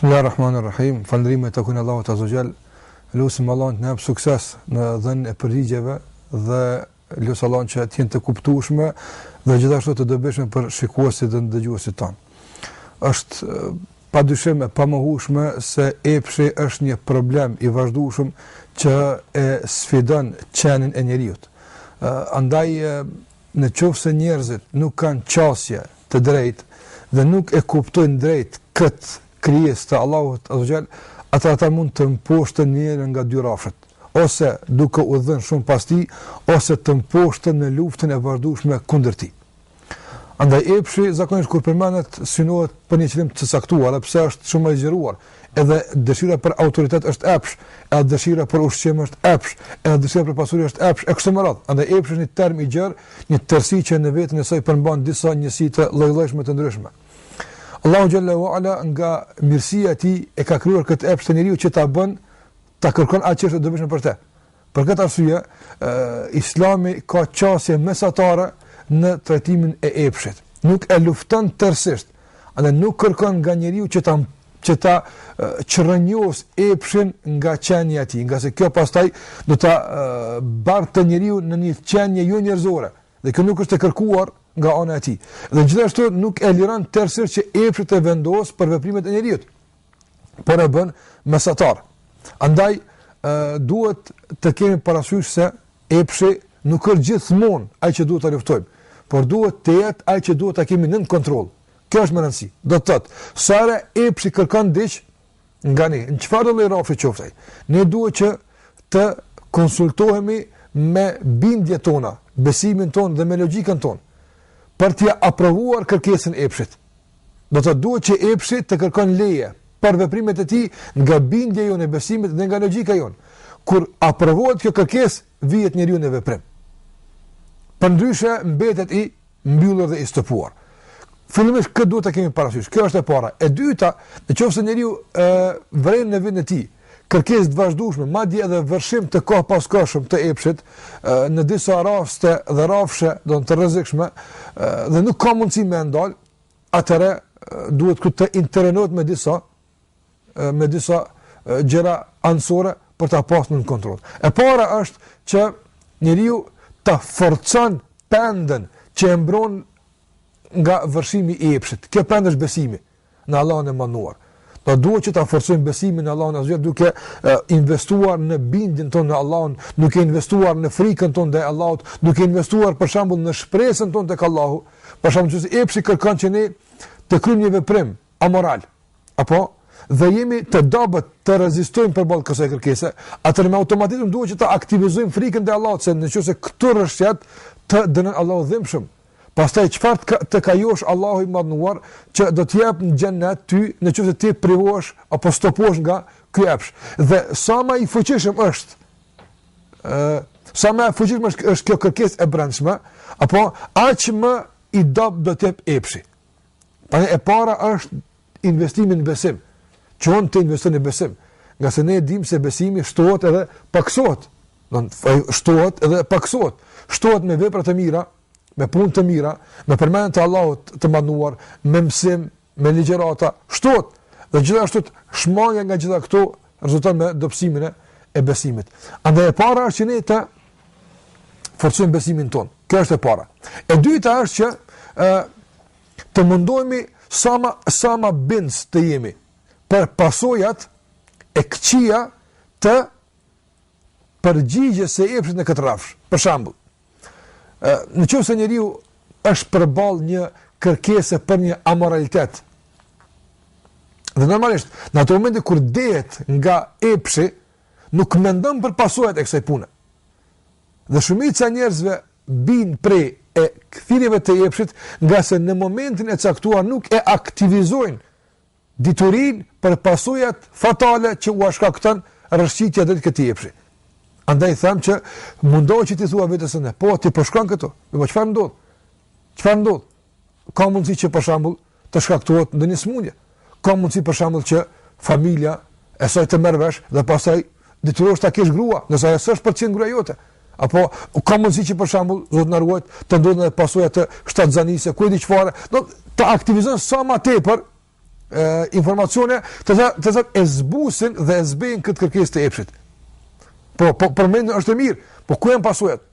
Bismillahirrahmanirrahim. Falënderimet tek Allahut Azza wa Jall. Lutim Allahun të na jap sukses në dhënien e përgjigjeve dhe lutem Allahun që të jenë të kuptueshme dhe gjithashtu të dobishme për shikuesit dhe dëgjuesit tanë. Është padyshim e pamohueshme se epshi është një problem i vazhdueshëm që e sfidon qenin e njerëzit. Andaj nëse njerëzit nuk kanë qasje të drejtë dhe nuk e kuptojnë drejt këtë krijesë të Allahut Azza wa Jall, ata mund të mposhtën njërin nga dy rrafshet, ose duke u dhënë shumë pas tij, ose të mposhtën në luftën e vazhdueshme kundër tij. Andaj epshi zakonisht kur përmendet synohet për një qëllim të caktuar, sepse është shumë i zgjeruar. Edhe dëshira për autoritet është epsh, edhe dëshira për ushqim është epsh, edhe dëshira për pasuri është epsh, e kështu me radhë. Andaj epshi është një term i gjerë, një tërësi që në veten e saj përmban disa njësi të lloj-llojshme të ndryshme. Allahu Jalla wa Ala nga mirësia e tij e ka krijuar këtë epsh të njeriu që ta bën ta kërkon atë që është dobishme për të. Për këtë arsye, Islami ka qasje mesatare në trajtimin e epshit. Nuk e lufton tërësisht, andaj nuk kërkon nga njeriu që ta çrrënjos epshin nga qenia e tij, nga se kjo pastaj do ta bartë njeriu në një qenie jo njerëzore. Dhe kjo nuk është e kërkuar nga ana e tij. Dhe gjithashtu nuk e liron tërësisht që epshi të vendos për veprimet e njeriu, por e bën mesatar. Andaj duhet të kemi parasysh se epshi nuk është gjithmonë ai që duhet ta luftojmë, por duhet të jetë ai që duhet ta kemi nën kontroll. Kjo është më rëndësi. Do të thotë, sa herë epshi kërkon diç nga ne, në çfarë lloj rrafshi qoftë, ne duhet që të konsultohemi me bindjet tona, besimin ton dhe me logjikën ton, për t'ia aprovuar kërkesën e epshit. Do të duhet që epshi të kërkon leje për veprimet e tij nga bindja jonë e besimit dhe nga logjika jonë. Kur aprovohet kjo kërkesë, vihet njeriu në veprim. Përndryshe mbetet i mbyllur dhe i stopuar. Fillimisht këtë duhet të kemi parasysh. Kjo është e para. E dyta, nëse njeriu vren në vendin e tij kërkesë të vazhdueshme, madje edhe vërshim të kohë pas kohëshëm të epshit, në disa raste dhe rrafshe do të rrezikshme, dhe nuk ka mundësi me ndal, atëherë duhet të intervenohet me disa gjëra anësore për ta pasur në kontroll. E para është që njeriu ta forcon pendën që e mbron nga vërshimi i epshit. Kjo pendë është besimi në Allahun e manduar. Do duhet që ta forcojmë besimin në Allahun azh duke investuar në bindjen tonë në Allahun, duke investuar në frikën tonë ndaj Allahut, duke investuar për shembull në shpresën tonë tek Allahu. Për shembull, nëse epshi kërkon që ne të kryejmë një veprim amoral, apo dhe jemi të dobët të rezistojmë përballë kësaj kërkese, atëherë me automatizëm duhet që ta aktivizojmë frikën ndaj Allahut, se nëse këtu rrshtet të dënon Allahu dhimbshëm. Pastaj çfarë të kajosh Allahu i madhnuar që do të jap në xhenet ty nëse ti privohesh apo stoposh nga ky epsh. Dhe sa më i fuqishëm është është kjo kërkesë e brendshme, apo aq më i dob do të jap epshi. Prandaj e para është investimi në besim. Çon të investoni në besim, nga se ne dimë se besimi shtohet edhe paksohet. Shtohet edhe paksohet. Shtohet me vepra të mira, me punë të mira, me përmendje të Allahut të manduar, me mësim, me ligjërata, shtohet. Dhe gjithashtu shmangja nga gjitha këto rezulton me dobësimin e besimit. Andaj e para është që ne të forcojmë besimin ton. Kjo është e para. E dyta është që të mundohemi sa më binds të jemi për pasojat e këqija të përgjigjes së epshit në këtë rrafsh. Për shembull, nëse njeriu është përballë një kërkese për një amoralitet, dhe normalisht në ato momente kur dehet nga epshi, nuk mendon për pasojat e kësaj pune. Dhe shumica njerëzve bin prej e kthjelljeve të epshit, nga se në momentin e caktuar nuk e aktivizojnë diturinë për pasojat fatale që u shkakton rrëshqitja drejt këtij epshi. Andaj them që mundohet që ti thua vetes se po ti po shkon këtu. Po çfarë ndodh? Çfarë ndodh? Ka mundësi që për shembull të shkaktohet ndonjë smundje. Ka mundësi për shembull që familja e saj të merr vesh dhe pastaj detyrohesh ta kesh grua, nëse ajo s'është për të qenë gruaja jote. Apo ka mundësi që për shembull zot na ruaj të ndodhen edhe pasojat të shtatzanisë, ku e di çfarë. Do të aktivizon sa më tepër informacione të cilat e zbusin dhe e zbejnë këtë kërkesë të epshit. Po përmendën është e mirë, po ku janë pasojat?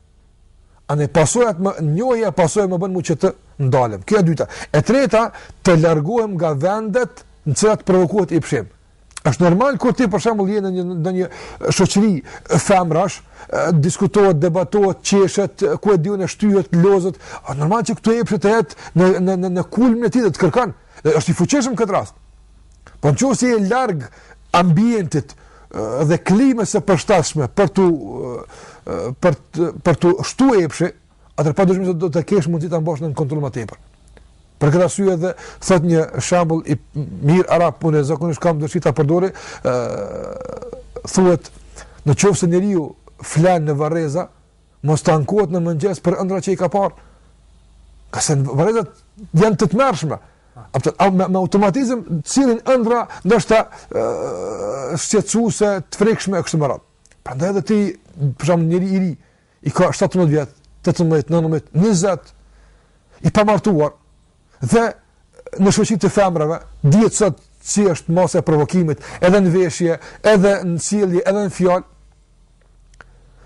Anë pasojat njohja pasojat më bën mu që të ndalem. Kjo e dyta. E treta, të largohem nga vendet në cilat provokohet epshim. Është normal kur ti për shembull je në një shoqëri femrash, diskutohet, debatohet, qeshet, ku e diun e shtyhet, lozët, është normal që këtu epshit të jetë në kulmin e tij të kërkon. Është i fuqishëm këtë rast. Po nëse je larg ambientit dhe klimës së përshtatshme për tu shtuar epshi, atëherë padyshim se do të kesh mundësi ta mbash në kontroll më tepër. Për këtë arsye edhe thot një shembull i mirë arab, unë zakonisht kam dëshirë ta përdori, thuhet nëse njeriu flan në varreza, mos ta ankohet në mëngjes për ëndra që i ka parë. Ka se varrezat janë të tmerrshme. Me automatizëm cilin ëndra ndoshta shqetësuese, të frikshme kështu me radhë. Prandaj edhe ti, për shembull, njeri i ri, i ka 17 vjet, 18, 19, 20, i pamartuar, dhe në shoqëri të femrave, dihet sot si është masa e provokimit, edhe në veshje, edhe në sjellje, edhe në fjalë.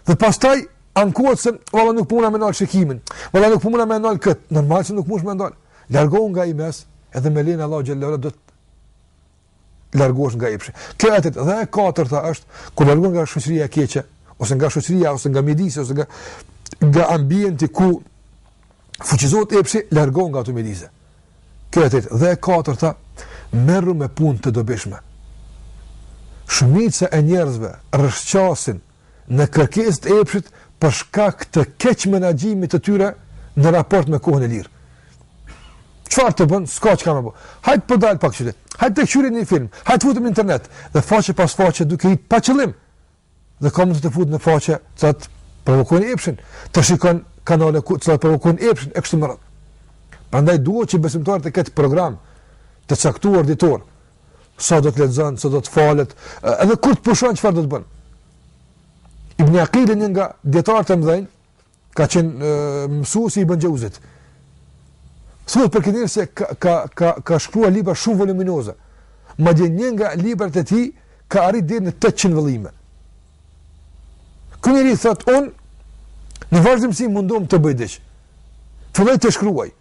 Dhe pastaj ankohet se valla nuk puna me ndal shikimin, valla nuk puna me ndal kët, normal se nuk mund të ndal. Largohu nga i mes, edhe me lenin Allah xhallahu ala do të largohesh nga epshi. Kjo atë dhe e katërta është kur largohesh nga shoqëria e keqe, ose nga shoqëria, ose nga mjedisi, ose nga ambienti ku fuqizohet epshi, largohu nga ato mjedise. Kjo atë dhe e katërta, merru me punë të dobishme. Shumica e njerëzve rrshqasin në kërkesë të epshit për shkak të keq menaxhimit të tyre në raport me kohën e lirë. Çfarë të bën? S'ka çka më bë. Hajt po dal pak qytet. Hajt të qyret një film. Hajt futem në internet dhe faqe pas faqe duke i pa qëllim. Dhe kam të fut në faqe që të provokojnë epshin, të shikon kanale që të provokojnë epshin e kështu me radhë. Prandaj duhet që besimtarët të ketë program të caktuar ditor. Sa do të lexon, sa do të falet, edhe kur të pushon çfarë do të bën. Ibn Aqil, një nga dietarët e mëdhenj, ka qenë mësuesi i Ibn Xhauzit. Thuhet për këtë se ka shkruar libra shumë voluminoze. Madje një nga librat e tij ka arritur deri në 800 vëllime. Ky njeri thot unë në vazhdimsi mundom të bëj diç. Filloj të shkruaj.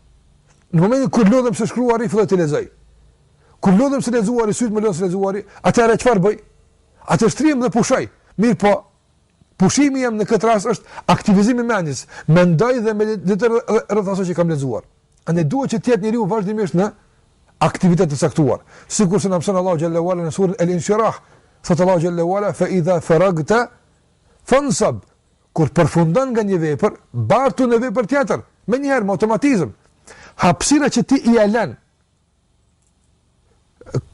Në momentin kur lodhem se shkruari, filloj të lexoj. Kur lodhem se lexuari, syt më lodh se lexuari, atëherë çfarë bëj? Atë shtrim dhe pushoj. Mirë po, pushimi jam në këtë rast është aktivizimi i mendjes. Mendoj dhe meditoj rreth asaj që kam lexuar. Ande duhet që të jetë njeriu vazhdimisht në aktivitet të caktuar. Sikur se na mëson Allahu xhallahu ala në surën El-Inshirah, thot Allahu xhallahu ala fa idha faragta fansab. Kur përfundon nga një vepër, bartu në vepër tjetër, me njëherë me automatizëm. Hapësira që ti i lën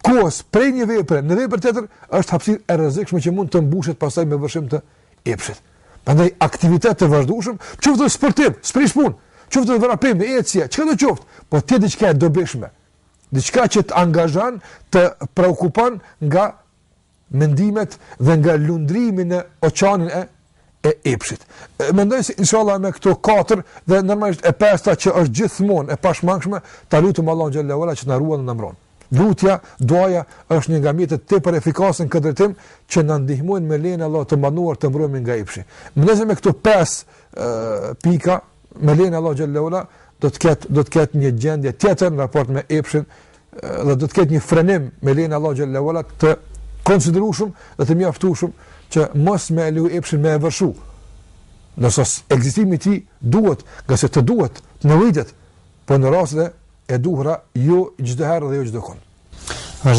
kohës prej një vepre në vepër tjetër është hapësirë e rrezikshme që mund të mbushet pastaj me vërshim të epshit. Prandaj aktivitet të vazhdueshëm, qoftë sportiv, sprish punë, qoftë vrapim, ecje, çka do qoftë, po ti diçka e dobishme. Diçka që të angazhon, të preokupon nga mendimet dhe nga lundrimi në oqanin e epshit. Mendoj se inshallah me këto 4 dhe normalisht e 5-ta që është gjithmonë e pashmangshme, ta lutem Allahun xhallahu ala që na ruan dhe na mbron. Lutja, duaja është një nga mjetet tepër efikase në këtë drejtim që na ndihmojnë me lejen e Allahut të manduar të mbrohemi nga epshi. Mendoj se me këto 5 pika me lejen e Allahut xhallahu ala do të ketë një gjendje tjetër në raport me epshin dhe do të ketë një frenim me lejen e Allahut xhallahu ala të konsiderueshëm dhe të mjaftueshëm që mos me leju epshin me e vërshu. Nëse ekzistimi i tij duhet, gjasë të duhet, në rritet, po në rastet e duhura jo çdo herë dhe jo çdo kohë.